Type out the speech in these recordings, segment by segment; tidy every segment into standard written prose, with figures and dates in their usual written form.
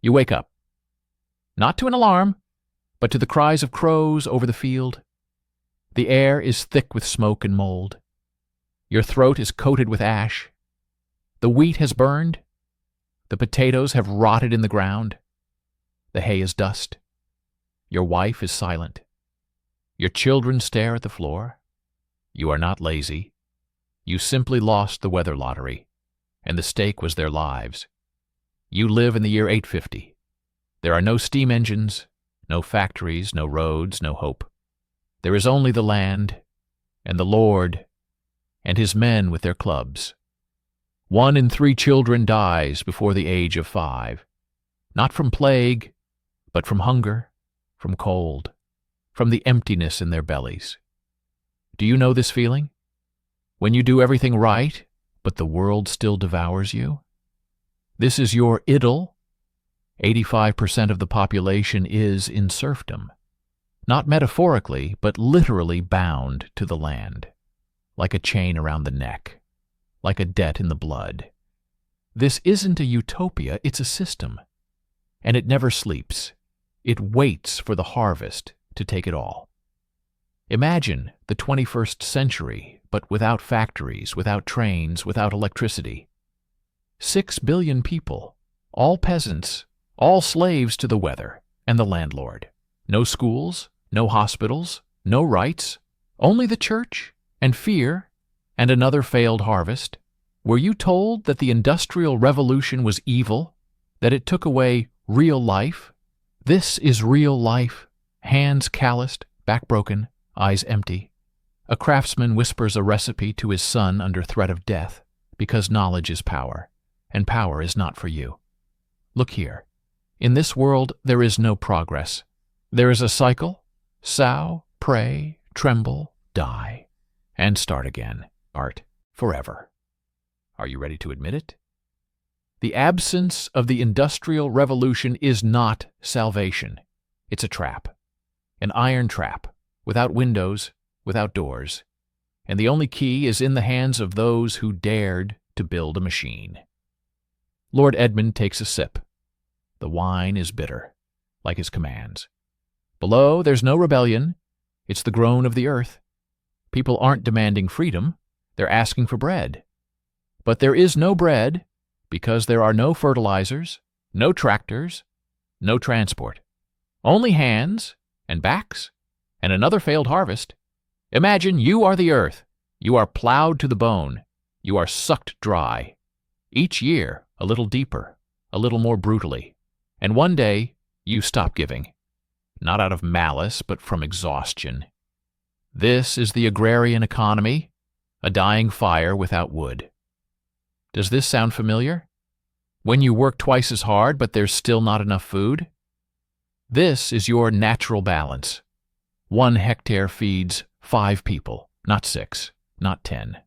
You wake up, not to an alarm, but to the cries of crows over the field. The air is thick with smoke and mold. Your throat is coated with ash. The wheat has burned. The potatoes have rotted in the ground. The hay is dust. Your wife is silent. Your children stare at the floor. You are not lazy. You simply lost the weather lottery, and the stake was their lives. You live in the year 850. There are no steam engines, no factories, no roads, no hope. There is only the land, and the Lord, and his men with their clubs. 1 in 3 children dies before the age of 5, not from plague, but from hunger, from cold, from the emptiness in their bellies. Do you know this feeling? When you do everything right, but the world still devours you? This is your idyll. 85% of the population is in serfdom, not metaphorically, but literally bound to the land, like a chain around the neck, like a debt in the blood. This isn't a utopia, it's a system, and it never sleeps. It waits for the harvest to take it all. Imagine the 21st century, but without factories, without trains, without electricity. 6 billion people, all peasants, all slaves to the weather and the landlord. No schools, no hospitals, no rights, only the church and fear and another failed harvest. Were you told that the Industrial Revolution was evil, that it took away real life? This is real life, hands calloused, back broken, eyes empty. A craftsman whispers a recipe to his son under threat of death, because knowledge is power, and power is not for you. Look here. In this world there is no progress. There is a cycle: sow, pray, tremble, die, and start again. Art, forever. Are you ready to admit it? The absence of the Industrial Revolution is not salvation. It's a trap. An iron trap, without windows, without doors. And the only key is in the hands of those who dared to build a machine. Lord Edmund takes a sip. The wine is bitter, like his commands. Below, there's no rebellion. It's the groan of the earth. People aren't demanding freedom. They're asking for bread. But there is no bread because there are no fertilizers, no tractors, no transport. Only hands and backs and another failed harvest. Imagine you are the earth. You are plowed to the bone. You are sucked dry. Each year, a little deeper, a little more brutally. And one day, you stop giving. Not out of malice, but from exhaustion. This is the agrarian economy, a dying fire without wood. Does this sound familiar? When you work twice as hard, but there's still not enough food? This is your natural balance. 1 hectare feeds 5 people, not 6, not 10,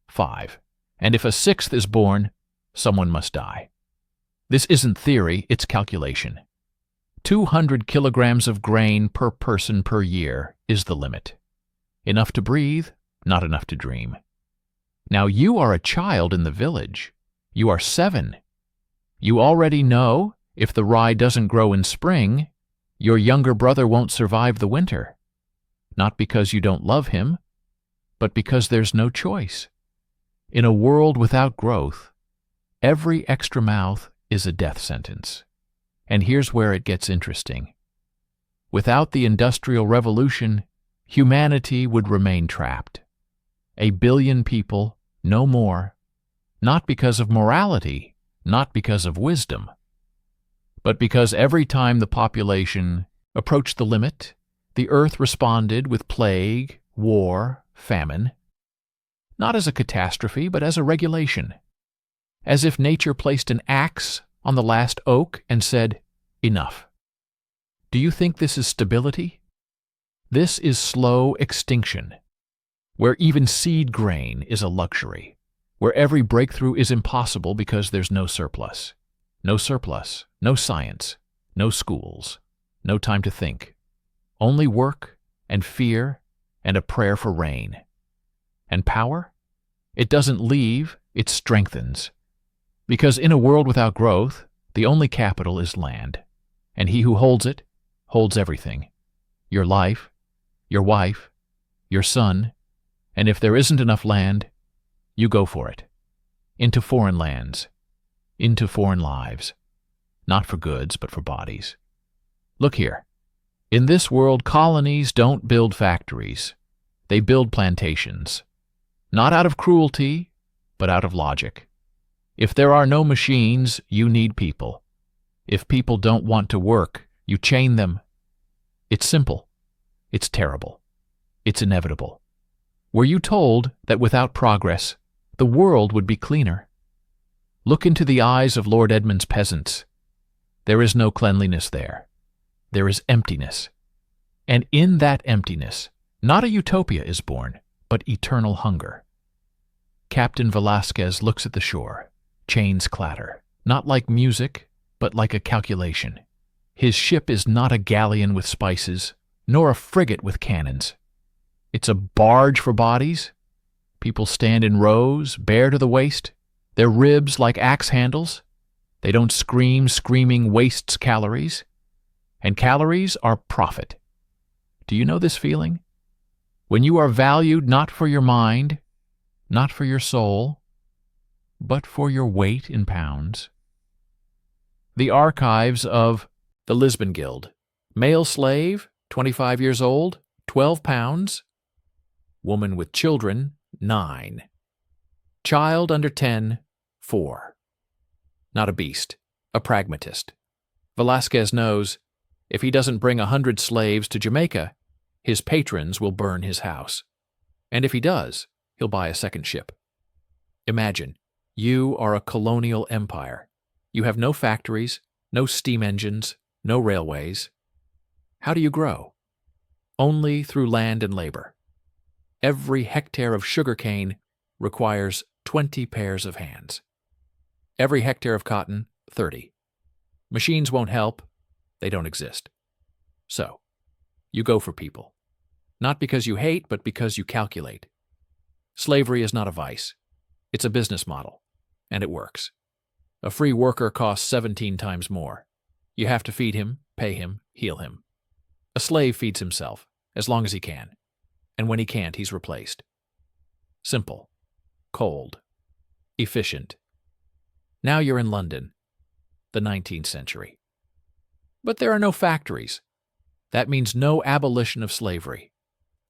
5. And if a 6th is born, someone must die. This isn't theory, it's calculation. 200 kilograms of grain per person per year is the limit. Enough to breathe, not enough to dream. Now you are a child in the village. You are 7. You already know if the rye doesn't grow in spring, your younger brother won't survive the winter. Not because you don't love him, but because there's no choice. In a world without growth, every extra mouth is a death sentence. And here's where it gets interesting. Without the Industrial Revolution, humanity would remain trapped. 1 billion people, no more, not because of morality, not because of wisdom, but because every time the population approached the limit, the earth responded with plague, war, famine, not as a catastrophe, but as a regulation, as if nature placed an axe on the last oak and said, "Enough." Do you think this is stability? This is slow extinction, where even seed grain is a luxury, where every breakthrough is impossible because there's no surplus. No surplus, no science, no schools, no time to think. Only work and fear and a prayer for rain. And power? It doesn't leave, it strengthens. Because in a world without growth, The only capital is land, and he who holds it holds everything. Your life, your wife, your son, and if there isn't enough land, you go for it. Into foreign lands, into foreign lives, not for goods but for bodies. Look here. In this world, colonies don't build factories. They build plantations. Not out of cruelty, but out of logic. If there are no machines, you need people. If people don't want to work, you chain them. It's simple. It's terrible. It's inevitable. Were you told that without progress, the world would be cleaner? Look into the eyes of Lord Edmund's peasants. There is no cleanliness there. There is emptiness. And in that emptiness, not a utopia is born, but eternal hunger. Captain Velasquez looks at the shore. Chains clatter, not like music, but like a calculation. His ship is not a galleon with spices, nor a frigate with cannons. It's a barge for bodies. People stand in rows, bare to the waist, their ribs like axe handles. They don't scream, screaming wastes calories. And calories are profit. Do you know this feeling? When you are valued not for your mind, not for your soul, but for your weight in pounds. The archives of the Lisbon Guild. Male slave, 25 years old, 12 pounds. Woman with children, 9. Child under 10, 4. Not a beast, a pragmatist. Velasquez knows if he doesn't bring 100 slaves to Jamaica, his patrons will burn his house. And if he does, he'll buy a second ship. Imagine, you are a colonial empire. You have no factories, no steam engines, no railways. How do you grow? Only through land and labor. Every hectare of sugarcane requires 20 pairs of hands. Every hectare of cotton, 30. Machines won't help. They don't exist. So, you go for people. Not because you hate, but because you calculate. Slavery is not a vice. It's a business model, and it works. A free worker costs 17 times more. You have to feed him, pay him, heal him. A slave feeds himself, as long as he can. And when he can't, he's replaced. Simple. Cold. Efficient. Now you're in London, the 19th century. But there are no factories. That means no abolition of slavery.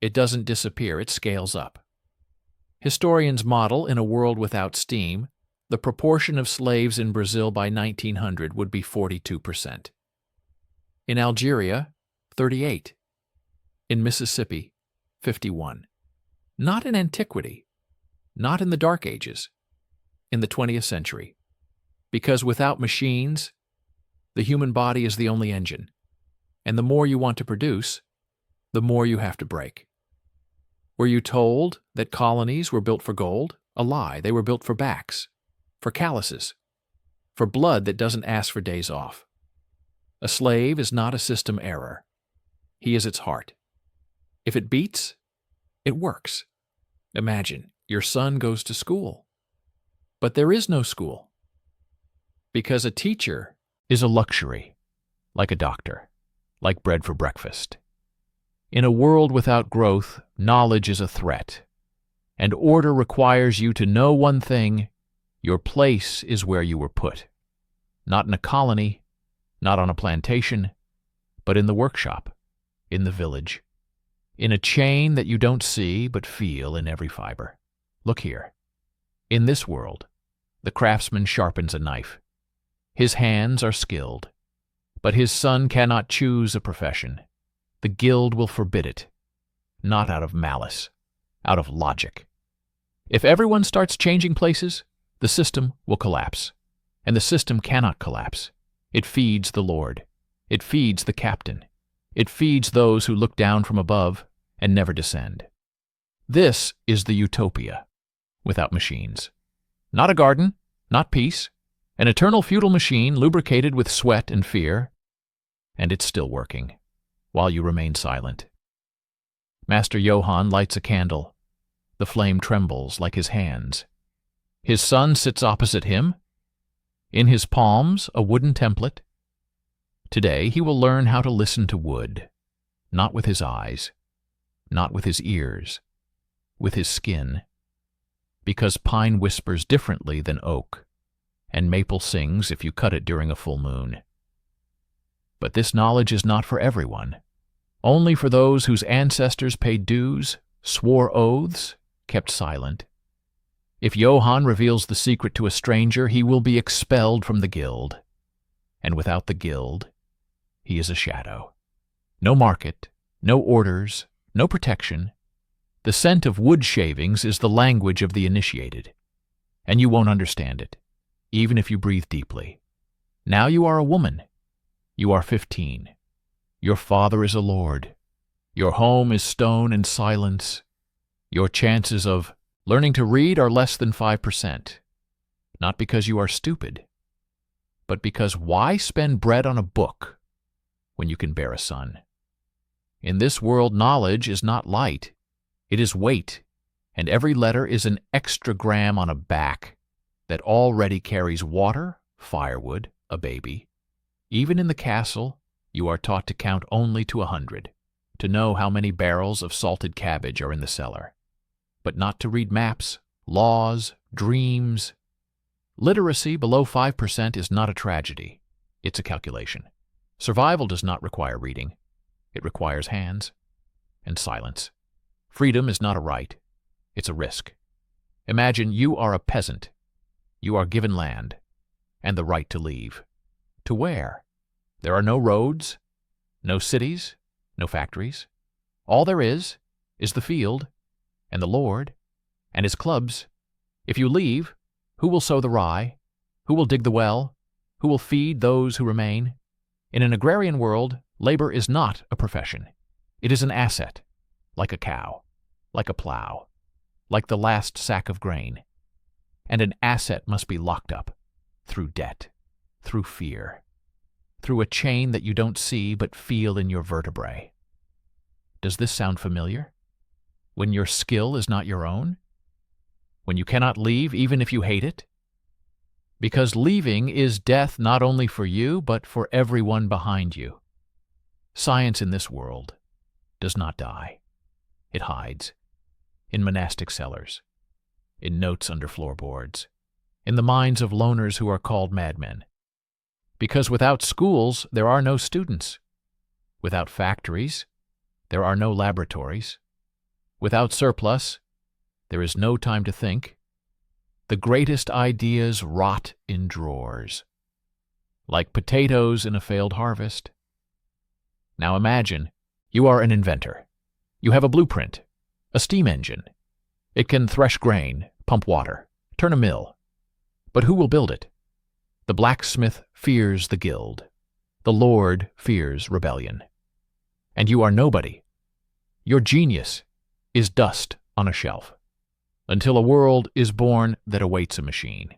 It doesn't disappear, it scales up. Historians model, in a world without steam, the proportion of slaves in Brazil by 1900 would be 42%. In Algeria, 38. In Mississippi, 51. Not in antiquity, not in the Dark Ages, in the 20th century. Because without machines, the human body is the only engine. And the more you want to produce, the more you have to break. Were you told that colonies were built for gold? A lie. They were built for backs, for calluses, for blood that doesn't ask for days off. A slave is not a system error. He is its heart. If it beats, it works. Imagine, your son goes to school. But there is no school. Because a teacher is a luxury, like a doctor, like bread for breakfast. In a world without growth, knowledge is a threat, and order requires you to know one thing: your place is where you were put. Not in a colony, not on a plantation, but in the workshop, in the village, in a chain that you don't see but feel in every fiber. Look here. In this world, the craftsman sharpens a knife. His hands are skilled, but his son cannot choose a profession. The guild will forbid it, not out of malice, out of logic. If everyone starts changing places, the system will collapse. And the system cannot collapse. It feeds the Lord. It feeds the captain. It feeds those who look down from above and never descend. This is the utopia, without machines. Not a garden, not peace, an eternal feudal machine lubricated with sweat and fear, and it's still working, while you remain silent. Master Johann lights a candle. The flame trembles like his hands. His son sits opposite him. In his palms, a wooden template. Today he will learn how to listen to wood, not with his eyes, not with his ears, with his skin, because pine whispers differently than oak, and maple sings if you cut it during a full moon. But this knowledge is not for everyone, only for those whose ancestors paid dues, swore oaths, kept silent. If Johann reveals the secret to a stranger, he will be expelled from the guild, and without the guild, he is a shadow. No market, no orders, no protection. The scent of wood shavings is the language of the initiated, and you won't understand it, even if you breathe deeply. Now you are a woman. You are 15. Your father is a lord. Your home is stone and silence. Your chances of learning to read are less than 5%, not because you are stupid, but because why spend bread on a book when you can bear a son? In this world, knowledge is not light. It is weight, and every letter is an extra gram on a back that already carries water, firewood, a baby. Even in the castle, you are taught to count only to 100, to know how many barrels of salted cabbage are in the cellar, but not to read maps, laws, dreams. Literacy below 5% is not a tragedy. It's a calculation. Survival does not require reading. It requires hands and silence. Freedom is not a right. It's a risk. Imagine you are a peasant. You are given land and the right to leave. To where? There are no roads, no cities, no factories. All there is the field and the Lord and his clubs. If you leave, who will sow the rye? Who will dig the well? Who will feed those who remain? In an agrarian world, labor is not a profession. It is an asset, like a cow, like a plow, like the last sack of grain. And an asset must be locked up through debt, through fear, through a chain that you don't see but feel in your vertebrae. Does this sound familiar? When your skill is not your own? When you cannot leave even if you hate it? Because leaving is death not only for you but for everyone behind you. Science in this world does not die. It hides in monastic cellars, in notes under floorboards, in the minds of loners who are called madmen. Because without schools, there are no students. Without factories, there are no laboratories. Without surplus, there is no time to think. The greatest ideas rot in drawers, like potatoes in a failed harvest. Now imagine, you are an inventor. You have a blueprint, a steam engine. It can thresh grain, pump water, turn a mill. But who will build it? The blacksmith fears the guild. The Lord fears rebellion. And you are nobody. Your genius is dust on a shelf, until a world is born that awaits a machine,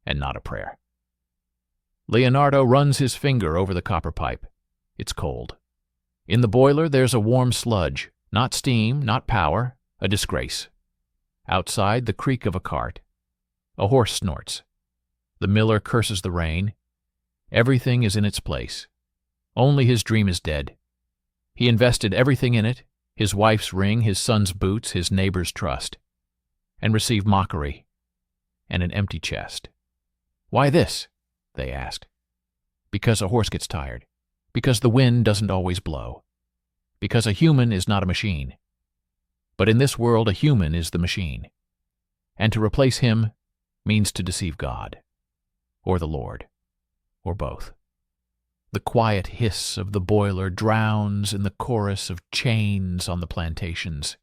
and not a prayer. Leonardo runs his finger over the copper pipe. It's cold. In the boiler there's a warm sludge, not steam, not power, a disgrace. Outside, the creak of a cart. A horse snorts. The miller curses the rain. Everything is in its place. Only his dream is dead. He invested everything in it, his wife's ring, his son's boots, his neighbor's trust, and received mockery and an empty chest. Why this? They asked. Because a horse gets tired. Because the wind doesn't always blow. Because a human is not a machine. But in this world, a human is the machine. And to replace him means to deceive God, or the Lord, or both. The quiet hiss of the boiler drowns in the chorus of chains on the plantations.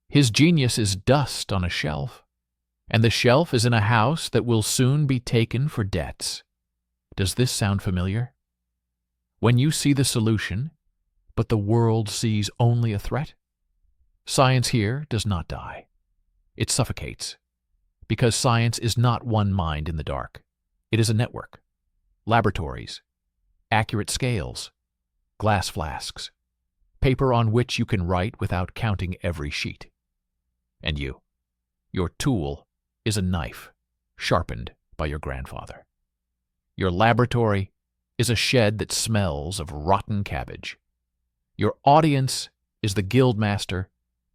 His genius is dust on a shelf, and the shelf is in a house that will soon be taken for debts. Does this sound familiar? When you see the solution, but the world sees only a threat? Science here does not die. It suffocates, because science is not one mind in the dark. It is a network. Laboratories, accurate scales, glass flasks, paper on which you can write without counting every sheet. And you, your tool is a knife sharpened by your grandfather. Your laboratory is a shed that smells of rotten cabbage. Your audience is the guildmaster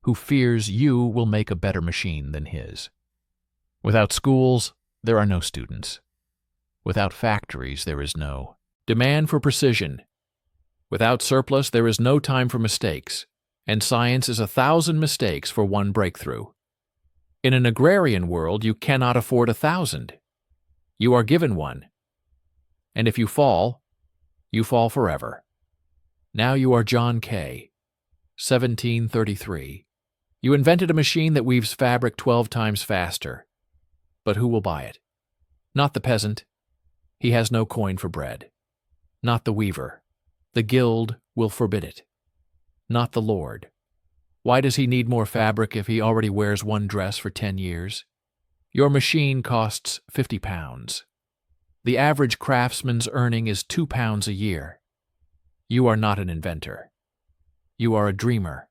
who fears you will make a better machine than his. Without schools, there are no students. Without factories, there is no demand for precision. Without surplus, there is no time for mistakes, and science is 1,000 mistakes for one breakthrough. In an agrarian world, you cannot afford 1,000. You are given one. And if you fall forever. Now you are John Kay, 1733. You invented a machine that weaves fabric 12 times faster. But who will buy it? Not the peasant. He has no coin for bread. Not the weaver. The guild will forbid it. Not the lord. Why does he need more fabric if he already wears one dress for 10 years? Your machine costs £50. The average craftsman's earning is £2 a year. You are not an inventor. You are a dreamer.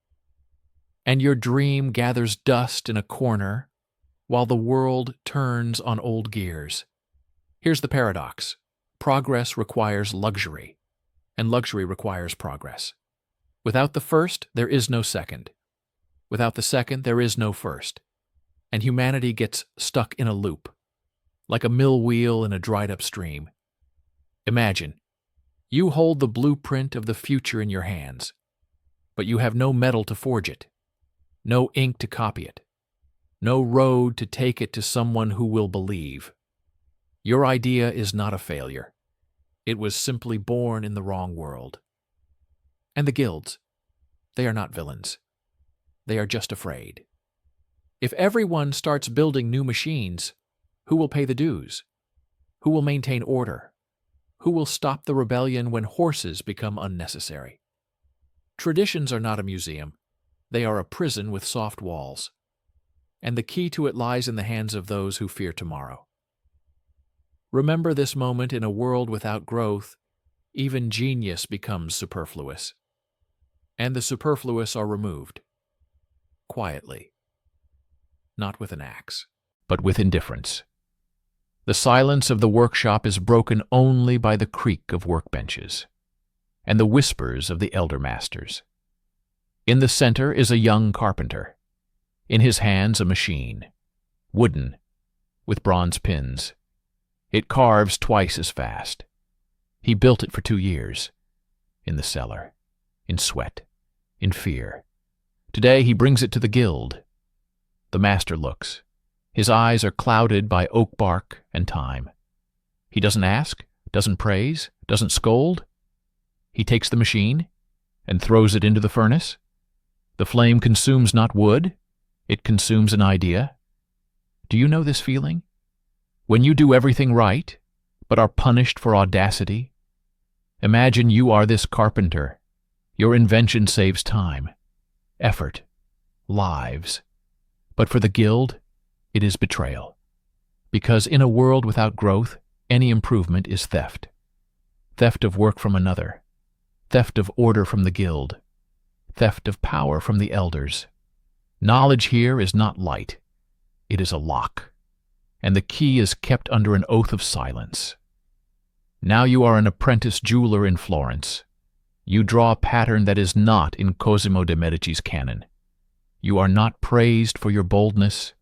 And your dream gathers dust in a corner while the world turns on old gears. Here's the paradox. Progress requires luxury, and luxury requires progress. Without the first, there is no second. Without the second, there is no first. And humanity gets stuck in a loop, like a mill wheel in a dried-up stream. Imagine, you hold the blueprint of the future in your hands, but you have no metal to forge it, no ink to copy it, no road to take it to someone who will believe. Your idea is not a failure. It was simply born in the wrong world. And the guilds, they are not villains. They are just afraid. If everyone starts building new machines, who will pay the dues? Who will maintain order? Who will stop the rebellion when horses become unnecessary? Traditions are not a museum. They are a prison with soft walls. And the key to it lies in the hands of those who fear tomorrow. Remember this moment: in a world without growth, even genius becomes superfluous. And the superfluous are removed. Quietly. Not with an axe, but with indifference. The silence of the workshop is broken only by the creak of workbenches and the whispers of the elder masters. In the center is a young carpenter. In his hands a machine, wooden, with bronze pins. It carves twice as fast. He built it for 2 years, in the cellar, in sweat, in fear. Today he brings it to the guild. The master looks. His eyes are clouded by oak bark and time. He doesn't ask, doesn't praise, doesn't scold. He takes the machine and throws it into the furnace. The flame consumes not wood, it consumes an idea. Do you know this feeling? When you do everything right, but are punished for audacity? Imagine you are this carpenter. Your invention saves time, effort, lives. But for the guild, it is betrayal. Because in a world without growth, any improvement is theft. Theft of work from another. Theft of order from the guild. Theft of power from the elders. Knowledge here is not light. It is a lock. And the key is kept under an oath of silence. Now you are an apprentice jeweler in Florence. You draw a pattern that is not in Cosimo de' Medici's canon. You are not praised for your boldness.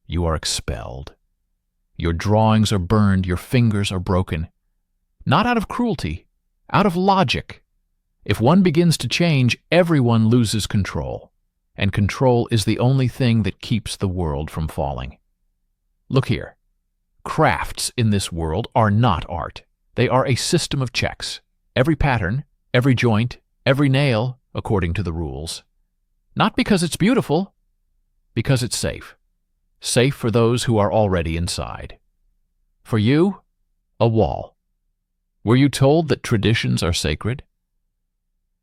You are expelled. Your drawings are burned, your fingers are broken. Not out of cruelty, out of logic. If one begins to change, everyone loses control. And control is the only thing that keeps the world from falling. Look here. Crafts in this world are not art. They are a system of checks. Every pattern, every joint, every nail, according to the rules. Not because it's beautiful, because it's safe. Safe for those who are already inside. For you, a wall. Were you told that traditions are sacred?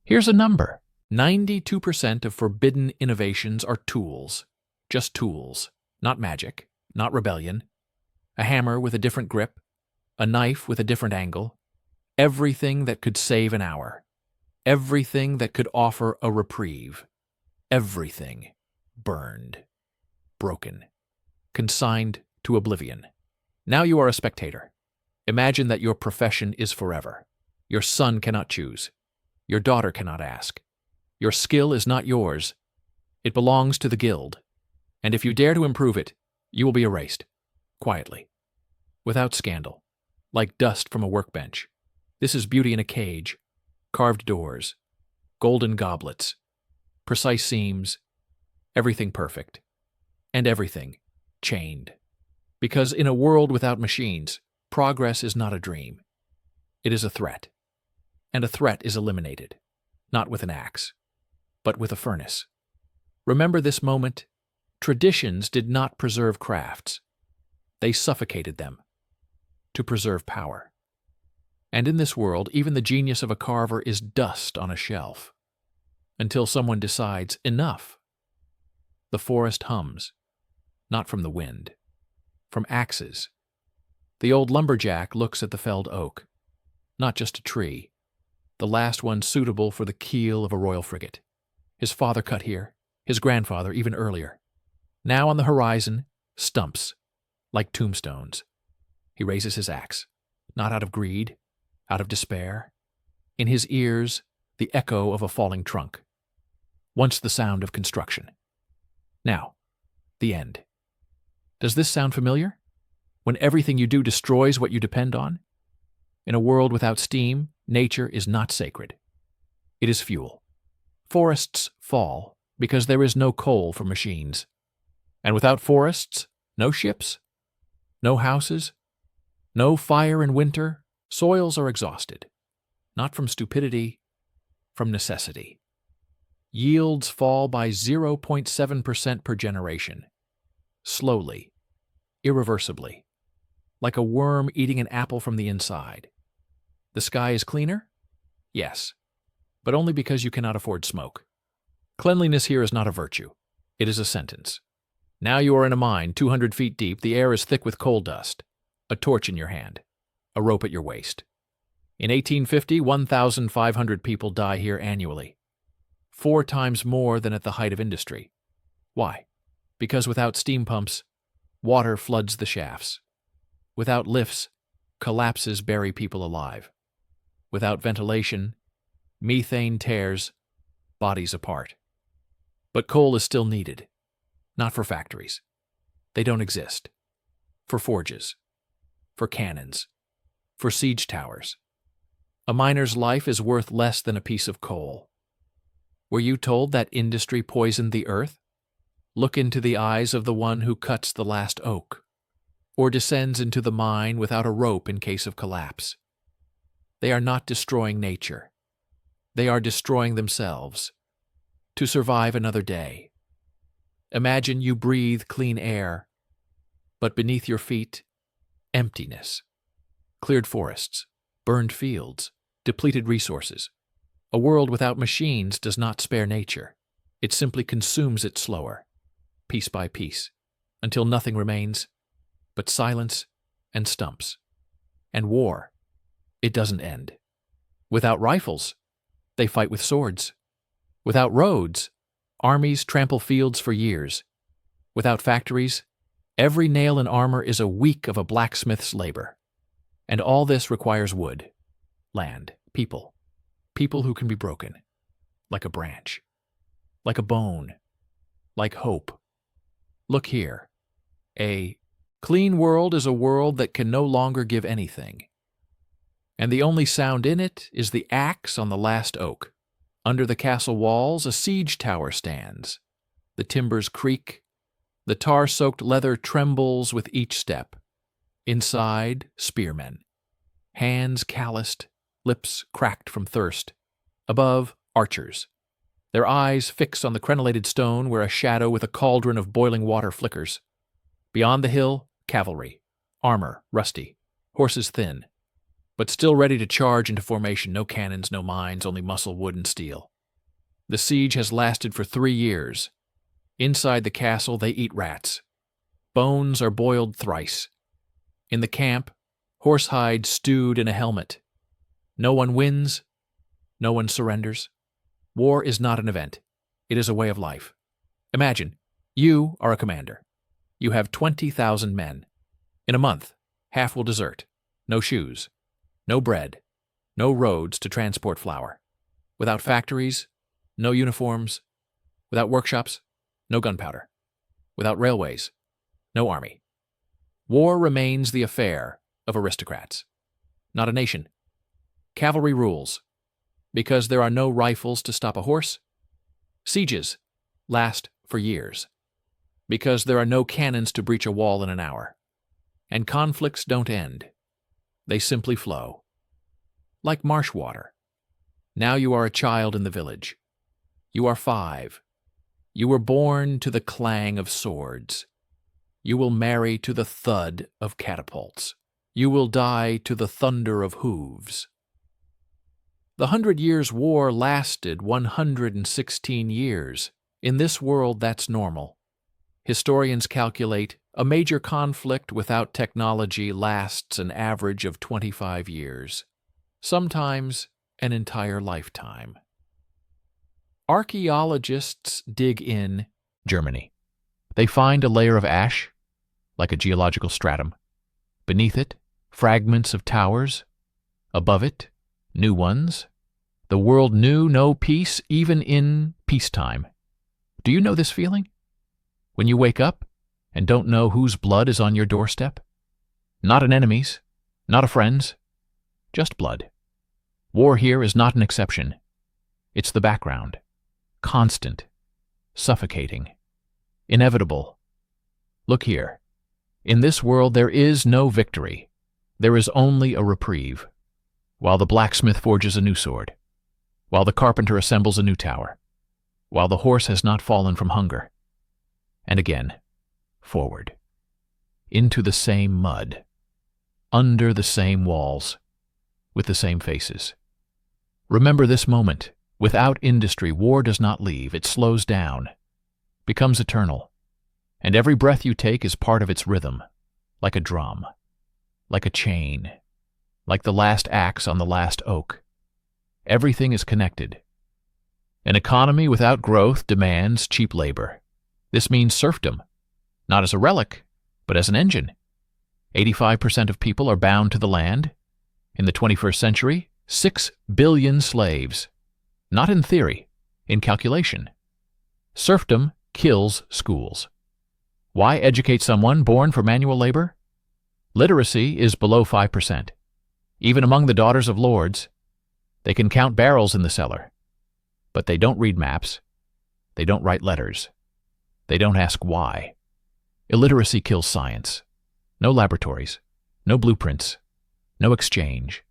Here's a number. 92% of forbidden innovations are tools. Just tools. Not magic. Not rebellion. A hammer with a different grip. A knife with a different angle. Everything that could save an hour. Everything that could offer a reprieve. Everything burned. Broken. Consigned to oblivion. Now you are a spectator. Imagine that your profession is forever. Your son cannot choose. Your daughter cannot ask. Your skill is not yours. It belongs to the guild. And if you dare to improve it, you will be erased. Quietly. Without scandal. Like dust from a workbench. This is beauty in a cage. Carved doors. Golden goblets. Precise seams. Everything perfect. And everything chained. Because in a world without machines, progress is not a dream. It is a threat. And a threat is eliminated, not with an axe, but with a furnace. Remember this moment. Traditions did not preserve crafts. They suffocated them to preserve power. And in this world, even the genius of a carver is dust on a shelf. Until someone decides, enough. The forest hums, not from the wind, from axes. The old lumberjack looks at the felled oak, not just a tree, the last one suitable for the keel of a royal frigate. His father cut here, his grandfather even earlier. Now on the horizon, stumps, like tombstones. He raises his axe, not out of greed, out of despair. In his ears, the echo of a falling trunk. Once the sound of construction. Now, the end. Does this sound familiar? When everything you do destroys what you depend on? In a world without steam, nature is not sacred. It is fuel. Forests fall because there is no coal for machines. And without forests, no ships, no houses, no fire in winter. Soils are exhausted, not from stupidity, from necessity. Yields fall by 0.7% per generation. Slowly, irreversibly, like a worm eating an apple from the inside. The sky is cleaner? Yes, but only because you cannot afford smoke. Cleanliness here is not a virtue. It is a sentence. Now you are in a mine 200 feet deep. The air is thick with coal dust. A torch in your hand. A rope at your waist. In 1850, 1,500 people die here annually. 4 times more than at the height of industry. Why? Because without steam pumps, water floods the shafts. Without lifts, collapses bury people alive. Without ventilation, methane tears bodies apart. But coal is still needed. Not for factories. They don't exist. For forges. For cannons. For siege towers. A miner's life is worth less than a piece of coal. Were you told that industry poisoned the earth? Look into the eyes of the one who cuts the last oak, or descends into the mine without a rope in case of collapse. They are not destroying nature. They are destroying themselves, to survive another day. Imagine you breathe clean air, but beneath your feet, emptiness. Cleared forests, burned fields, depleted resources. A world without machines does not spare nature. It simply consumes it slower, piece by piece, until nothing remains but silence and stumps. And war, it doesn't end. Without rifles, they fight with swords. Without roads, armies trample fields for years. Without factories, every nail in armor is a week of a blacksmith's labor. And all this requires wood, land, people who can be broken, like a branch, like a bone, like hope. Look here. A clean world is a world that can no longer give anything. And the only sound in it is the axe on the last oak. Under the castle walls, a siege tower stands. The timbers creak. The tar-soaked leather trembles with each step. Inside, spearmen. Hands calloused, lips cracked from thirst. Above, archers. Their eyes fixed on the crenellated stone where a shadow with a cauldron of boiling water flickers. Beyond the hill, cavalry. Armor, rusty. Horses thin. But still ready to charge into formation. No cannons, no mines, only muscle, wood, and steel. The siege has lasted for 3 years. Inside the castle, they eat rats. Bones are boiled thrice. In the camp, horsehide stewed in a helmet. No one wins. No one surrenders. War is not an event. It is a way of life. Imagine, you are a commander. You have 20,000 men. In a month, half will desert. no shoes, no bread, no roads to transport flour. Without factories, no uniforms. Without workshops, no gunpowder. Without railways, no army. War remains the affair of aristocrats, not a nation. Cavalry rules, because there are no rifles to stop a horse. Sieges last for years, because there are no cannons to breach a wall in an hour. And conflicts don't end. They simply flow. Like marsh water. Now you are a child in the village. You are 5. You were born to the clang of swords. You will marry to the thud of catapults. You will die to the thunder of hooves. The 100 Years' War lasted 116 years. In this world, that's normal. Historians calculate a major conflict without technology lasts an average of 25 years, sometimes an entire lifetime. Archaeologists dig in Germany. They find a layer of ash, like a geological stratum. Beneath it, fragments of towers. Above it, new ones. The world knew no peace even in peacetime. Do you know this feeling? When you wake up and don't know whose blood is on your doorstep? Not an enemy's, not a friend's, just blood. War here is not an exception. It's the background. Constant. Suffocating. Inevitable. Look here. In this world there is no victory. There is only a reprieve. While the blacksmith forges a new sword. While the carpenter assembles a new tower. While the horse has not fallen from hunger. And again, forward. Into the same mud. Under the same walls. With the same faces. Remember this moment. Without industry, war does not leave. It slows down. Becomes eternal. And every breath you take is part of its rhythm. Like a drum. Like a chain. Like the last axe on the last oak. Everything is connected. An economy without growth demands cheap labor. This means serfdom, not as a relic, but as an engine. 85% of people are bound to the land. In the 21st century, 6 billion slaves. Not in theory, in calculation. Serfdom kills schools. Why educate someone born for manual labor? Literacy is below 5%. Even among the daughters of lords, they can count barrels in the cellar. But they don't read maps. They don't write letters. They don't ask why. Illiteracy kills science. No laboratories. No blueprints. No exchange.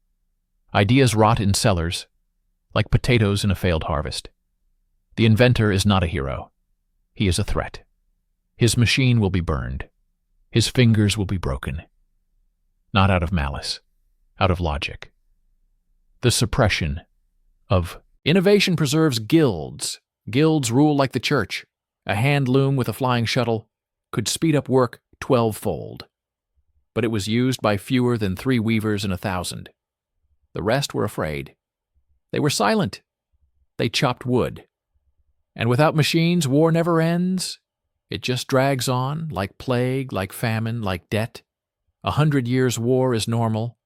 Ideas rot in cellars, like potatoes in a failed harvest. The inventor is not a hero. He is a threat. His machine will be burned. His fingers will be broken. Not out of malice, out of logic. The suppression of innovation preserves guilds. Guilds rule like the church. A hand loom with a flying shuttle could speed up work 12-fold. But it was used by fewer than 3 weavers in 1,000. The rest were afraid. They were silent. They chopped wood. And without machines, war never ends. It just drags on, like plague, like famine, like debt. 100 Years' War is normal.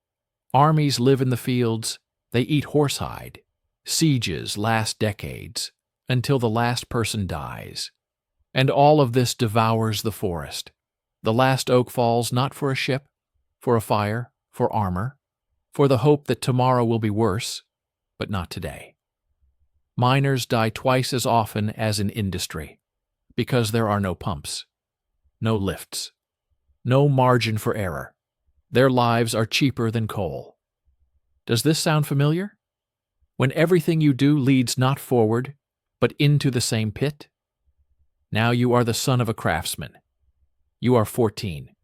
Armies live in the fields. They eat horsehide. Sieges last decades, until the last person dies. And all of this devours the forest. The last oak falls not for a ship, for a fire, for armor, for the hope that tomorrow will be worse, but not today. Miners die twice as often as in industry, because there are no pumps, no lifts, no margin for error. Their lives are cheaper than coal. Does this sound familiar? When everything you do leads not forward, but into the same pit? Now you are the son of a craftsman. You are 14.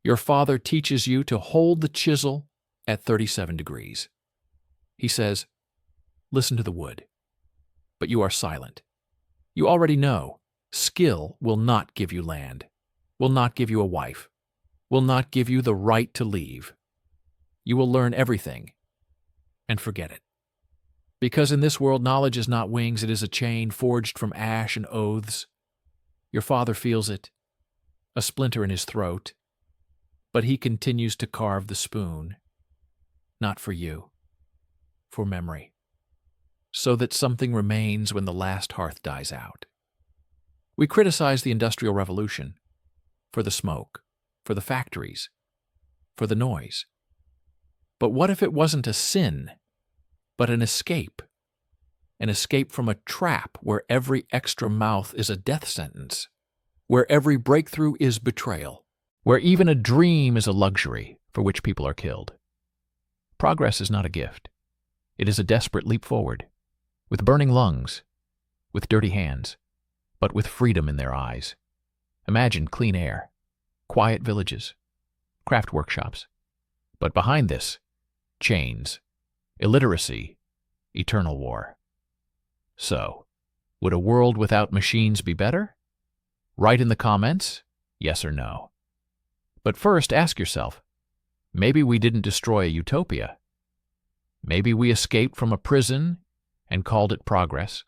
Your father teaches you to hold the chisel at 37 degrees. He says, listen to the wood. But you are silent. You already know, skill will not give you land, will not give you a wife, will not give you the right to leave. You will learn everything and forget it. Because in this world knowledge is not wings, it is a chain forged from ash and oaths. Your father feels it, a splinter in his throat, but he continues to carve the spoon. not for you, for memory, so that something remains when the last hearth dies out. We criticize the Industrial Revolution for the smoke, for the factories, for the noise. But what if it wasn't a sin, but an escape? An escape from a trap where every extra mouth is a death sentence, where every breakthrough is betrayal, where even a dream is a luxury for which people are killed. Progress is not a gift. It is a desperate leap forward, with burning lungs, with dirty hands, but with freedom in their eyes. Imagine clean air, quiet villages, craft workshops. But behind this, chains, illiteracy, eternal war. So, would a world without machines be better? Write in the comments, yes or no. But first, ask yourself, maybe we didn't destroy a utopia. Maybe we escaped from a prison and called it progress.